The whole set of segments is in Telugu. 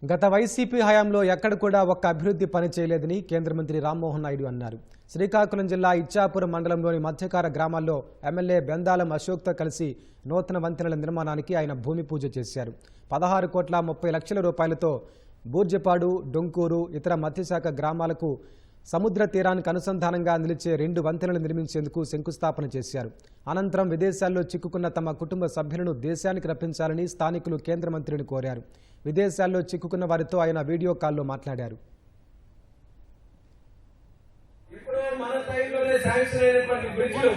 గత వైసీపీ హయాంలో ఎక్కడ కూడా ఒక్క అభివృద్ధి పని చేయలేదని కేంద్ర మంత్రి రామ్మోహన్ నాయుడు అన్నారు. శ్రీకాకుళం జిల్లా ఇచ్చాపురం మండలంలోని మధ్యకార గ్రామాల్లో ఎమ్మెల్యే బెందాలం అశోక్తో కలిసి నూతన వంతెనల నిర్మాణానికి ఆయన భూమి పూజ చేశారు. 16,30,00,000 రూపాయలతో బూర్జపాడు, డొంకూరు, ఇతర మత్స్యశాఖ గ్రామాలకు సముద్ర తీరానికి అనుసంధానంగా నిలిచే 2 వంతెనలు నిర్మించేందుకు శంకుస్థాపన చేశారు. అనంతరం విదేశాల్లో చిక్కుకున్న తమ కుటుంబ సభ్యులను దేశానికి రప్పించాలని స్థానికులు కేంద్ర మంత్రిని కోరారు. విదేశాల్లో చిక్కుకున్న వారితో ఆయన వీడియో కాల్లో మాట్లాడారు. ఇప్పుడు మన టైంలోనే శాంక్షన్ అయినటువంటి బ్రిడ్జ్లు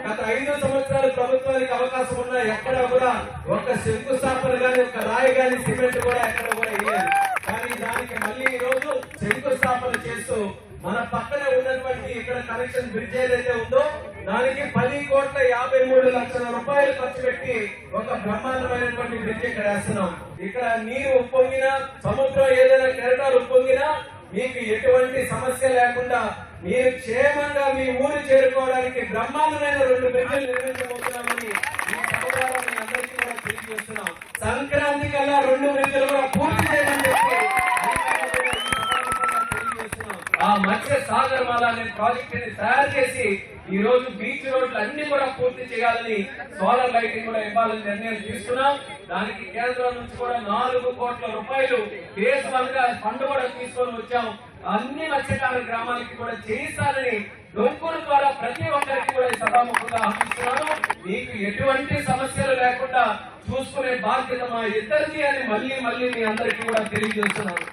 గత 5 సంవత్సరాలు ప్రభుత్వానికి అవకాశం ఉన్నా ఎక్కడ కూడా ఒక శంకుస్థాపన గాని, ఒక రాయి గాని, సిమెంట్ కూడా ఎక్కడ కూడా వేయాలి. కానీ దానికి మళ్ళీ ఈ రోజు శంకుస్థాపన చేస్తూ మన పక్కన ఉన్నటువంటి ఇక్కడ కనెక్షన్ బ్రిడ్జ్ ఏదైతే ఉందో దానికి 10,53,00,000 రూపాయలు ఖర్చు పెట్టి ఒక బ్రహ్మాండమైనటువంటి బ్రిడ్జ్ ఇక్కడ వేస్తున్నాం. ఇక్కడ నీరు ఉప్పొంగినా, సముద్రం ఏదైనా కెరటాలు ఉప్పొంగినా మీకు ఎటువంటి సమస్య లేకుండా మీరు క్షేమంగా మీ ఊరు చేరుకోవడానికి బ్రహ్మాండమైన 2 బ్రిడ్జిలు నిర్మించబోతున్నామని ఈ సమాచారాన్ని అందరికీ కూడా తెలియజేస్తున్నాం. సంక్రాంతి కల్లా 2 బ్రిడ్జిలు కూడా పూర్తి చేయమని చెప్పి ఆ మత్స్య సాగర్ మాల అనే ప్రాజెక్ట్ ని తయారు చేసి ఈ రోజు బీచ్ రోడ్లు అన్ని కూడా పూర్తి చేయాలని, సోలార్ లైటింగ్ కూడా ఇవ్వాలని నిర్ణయం తీసుకున్నాం. దానికి కేంద్రం నుంచి కూడా 4 కోట్ల రూపాయలు ఫేజ్ 1 గా ఫండ్ కూడా తీసుకొని వచ్చాం. అన్ని మత్స్యకార గ్రామాలకి కూడా చేయిస్తానని డొంకూరు ద్వారా ప్రతి ఒక్కరికి కూడా ఈ సభాముఖంగా హామీస్తున్నాను. మీకు ఎటువంటి సమస్యలు లేకుండా చూసుకునే బాధ్యత మా ఇద్దరిది అని మళ్ళీ మీ అందరికీ కూడా తెలియజేస్తున్నాను.